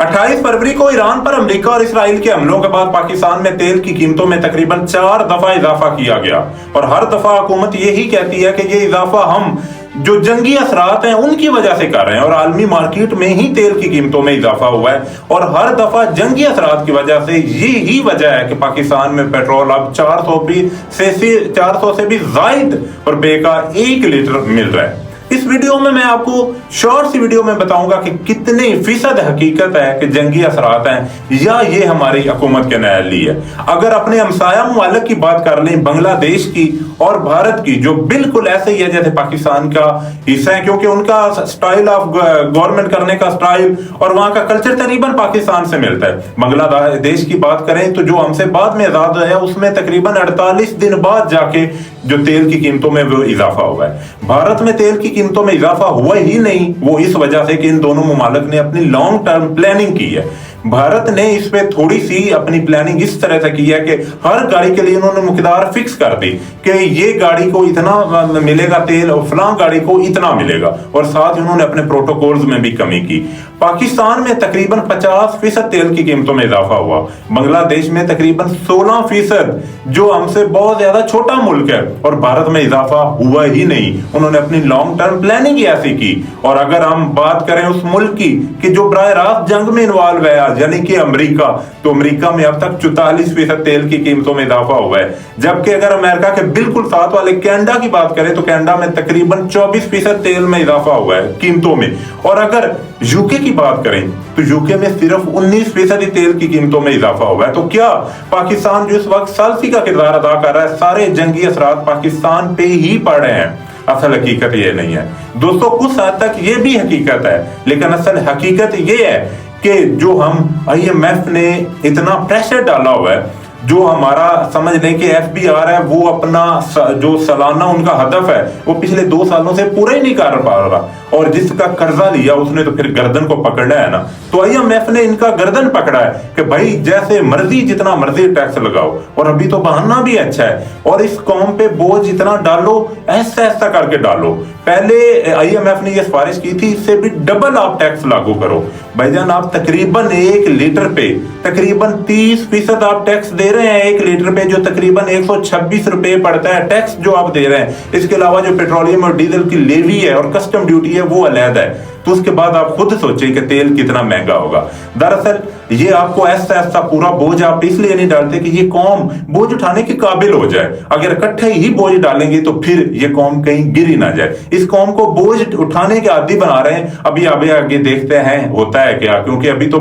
28 फरवरी को ईरान पर अमेरिका और इसराइल के हमलों के बाद पाकिस्तान में तेल की कीमतों में तकरीबन 4 दफा इजाफा किया गया और हर दफा हुकूमत यही कहती है कि ये इजाफा हम जो जंगी असरात हैं उनकी वजह से कर रहे हैं और आलमी मार्केट में ही तेल की कीमतों में इजाफा हुआ है और हर दफा जंगी असरात की वजह से यही वजह है कि पाकिस्तान में पेट्रोल अब 400 से भी जायद रुपए का 1 लीटर मिल रहा है। इस वीडियो में मैं आपको शॉर्ट सी वीडियो में बताऊंगा कि कितनी फीसद हकीकत है कि जंगी असरात हैं या ये हमारी हुकूमत के नैली है। अगर अपने हमसाया मुमालिक की बात कर लें, बांग्लादेश की और भारत की, जो बिल्कुल ऐसे ही है जैसे पाकिस्तान का हिस्सा है, क्योंकि उनका स्टाइल ऑफ गवर्नमेंट करने का स्टाइल और वहां का कल्चर तकरीबन पाकिस्तान से मिलता है। बांग्लादेश की बात करें तो जो हमसे बाद में आजाद है उसमें तकरीबन 48 दिन बाद जाके जो तेल की कीमतों में वो इजाफा हुआ है। भारत में तेल की कीमतों में इजाफा हुआ ही नहीं, वो इस वजह से कि इन दोनों मुमालिक ने अपनी लॉन्ग टर्म प्लानिंग की है। भारत ने इस पे थोड़ी सी अपनी प्लानिंग इस तरह से की है कि हर गाड़ी के लिए उन्होंने मिकदार फिक्स कर दी कि ये गाड़ी को इतना मिलेगा तेल और फलां गाड़ी को इतना मिलेगा, और साथ ही उन्होंने अपने प्रोटोकॉल्स में भी कमी की। पाकिस्तान में तकरीबन 50% तेल की कीमतों में इजाफा हुआ, बांग्लादेश में तकरीबन 16%, जो हमसे बहुत ज्यादा छोटा मुल्क है, और भारत में इजाफा हुआ ही नहीं। उन्होंने अपनी लॉन्ग टर्म प्लानिंग ही ऐसी की। और अगर हम बात करें उस मुल्क की कि जो बराह रास्त जंग में इन्वॉल्व है यानी कि अमेरिका, तो अमेरिका में अब तक 44% तेल की कीमतों में इजाफा हुआ है। जबकि अगर अमेरिका के बिल्कुल साथ वाले कनाडा की बात करें तो कनाडा में तकरीबन 24% तेल में इजाफा हुआ है कीमतों में। और अगर यूके की बात करें तो यूके में सिर्फ 19% तेल की कीमतों में इजाफा हुआ है। तो क्या पाकिस्तान जो इस वक्त सालसी का किरदार अदा कर रहा है, सारे जंगी असरात पाकिस्तान पे ही पड़ रहे हैं? असल हकीकत ये नहीं है दोस्तों, कुछ हद तक ये भी हकीकत है, लेकिन असल हकीकत ये है कि जो हम IMF ने इतना प्रेशर डाला हुआ है, जो हमारा समझ लें कि FBR है, वो अपना जो सालाना उनका हदफ है वो पिछले 2 सालों से पूरा ही नहीं कर पा रहा, और जिसका कर्जा लिया उसने तो फिर गर्दन को पकड़ना है ना। तो IMF ने इनका गर्दन पकड़ा है कि भाई जैसे मर्जी जितना मर्जी टैक्स लगाओ, और अभी तो बहाना भी अच्छा है, और इस कौम पे बोझ इतना डालो, ऐसा ऐसा करके डालो। पहले IMF ने यह सिफारिश की थी इससे भी डबल आप टैक्स लागू करो। भाईजान आप तकरीबन 1 लीटर पे तकरीबन 30% आप टैक्स दे रहे हैं 1 लीटर पे, जो तकरीबन 126 रुपए पड़ता है टैक्स जो आप दे रहे हैं। इसके अलावा जो पेट्रोलियम और डीजल की लेवी है और कस्टम ड्यूटी है वो अलग है। तो उसके बाद आप खुद सोचें कि तेल कितना महंगा होगा। दरअसल ये आपको ऐसा ऐसा पूरा बोझ आप इसलिए नहीं डालते कि ये कौम बोझ उठाने के काबिल हो जाए। अगर इकट्ठे ही बोझ डालेंगे तो फिर ये कौम कहीं गिर ही ना जाए। इस कौम को बोझ उठाने के आदी बना रहे हैं। अभी आगे देखते हैं होता है क्या, क्योंकि अभी तो